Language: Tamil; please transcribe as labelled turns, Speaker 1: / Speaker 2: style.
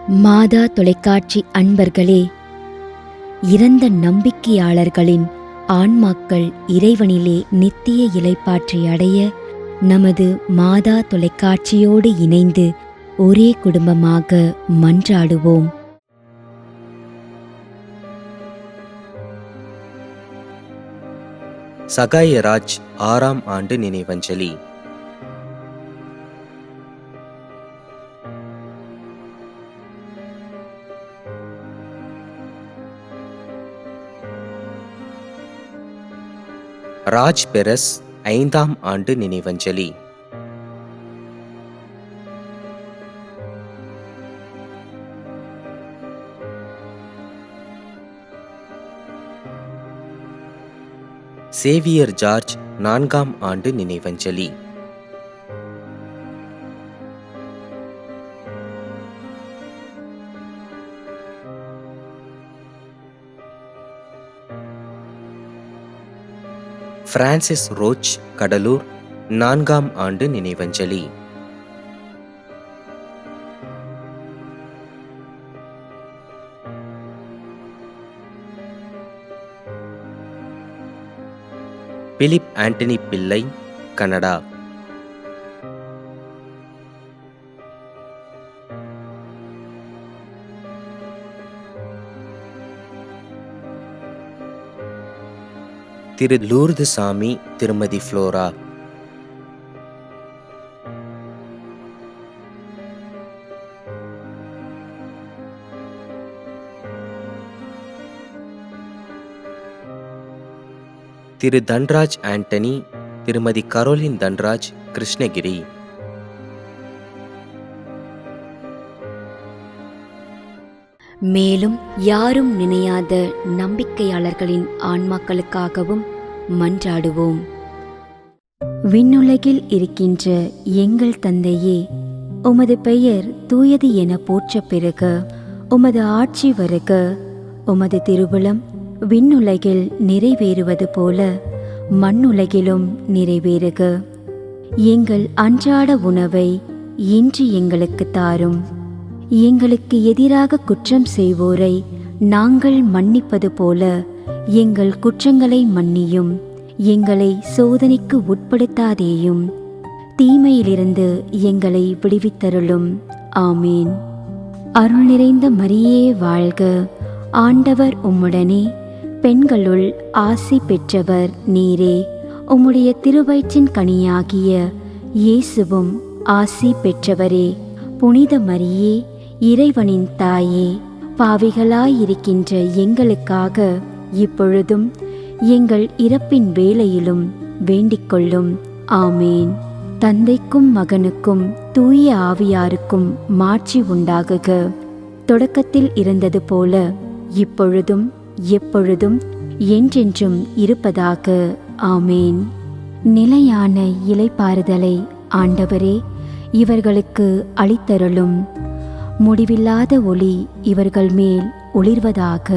Speaker 1: மாதா தொலைக்காட்சி அன்பர்களே, இறந்த நம்பிக்கையாளர்களின் ஆன்மாக்கள் இறைவனிலே நித்திய இளைப்பாற்றி அடைய நமது மாதா தொலைக்காட்சியோடு இணைந்து ஒரே குடும்பமாக மன்றாடுவோம்.
Speaker 2: சகாயராஜ் 6ஆம் ஆண்டு நினைவஞ்சலி. ராஜ் பெரஸ் 5ஆம் ஆண்டு நினைவஞ்சலி. சேவியர் ஜார்ஜ் 4ஆம் ஆண்டு நினைவஞ்சலி. பிரான்சிஸ் ரோச் கடலூர் 4ஆம் ஆண்டு நினைவஞ்சலி. பிலிப் ஆண்டனி பிள்ளை கனடா. திரு லூர்து சாமி, திருமதி புளோரா. திரு தன்ராஜ் ஆண்டனி, திருமதி கரோலின் தன்ராஜ், கிருஷ்ணகிரி.
Speaker 1: மேலும் யாரும் நினையாத நம்பிக்கையாளர்களின் ஆன்மாக்களுக்காகவும் மன்றாடுவோம். விண்ணுலகில் இருக்கின்ற எங்கள் தந்தையே, உமது பெயர் தூயது என போற்றப் பெறுக. உமது ஆட்சி வருக. உமது திருவுளம் விண்ணுலகில் நிறைவேறுவது போல மண்ணுலகிலும் நிறைவேறுக. எங்கள் அன்றாட உணவை இன்று எங்களுக்கு தாரும். எங்களுக்கு எதிராக குற்றம் செய்வோரை நாங்கள் மன்னிப்பது போல எங்கள் குற்றங்களை மன்னியும். எங்களை சோதனைக்கு உட்படுத்தாதேயும், தீமையிலிருந்து எங்களை விடுவித்தருளும். ஆமீன். அருள் நிறைந்த மரியே வாழ்க. ஆண்டவர் உம்முடனே, பெண்களுள் ஆசி பெற்றவர் நீரே. உம்முடைய திருவயிற்றின் கனியாகிய இயேசுவும் ஆசி பெற்றவரே. புனித மரியே, இறைவனின் தாயே, பாவிகளாயிருக்கின்ற எங்களுக்காக இப்பொழுதும் எங்கள் இறப்பின் வேளையிலும் வேண்டிக் கொள்ளும். ஆமேன். தந்தைக்கும் மகனுக்கும் தூய ஆவியாருக்கும் மாட்சி உண்டாகுக. தொடக்கத்தில் இருந்தது போல இப்பொழுதும் எப்பொழுதும் என்றென்றும் இருப்பதாக. ஆமேன். நிலையான இளைப்பாறுதலை ஆண்டவரே இவர்களுக்கு அளித்தருளும். முடிவில்லாத ஒளி இவர்கள் மேல் ஒளிர்வதாக.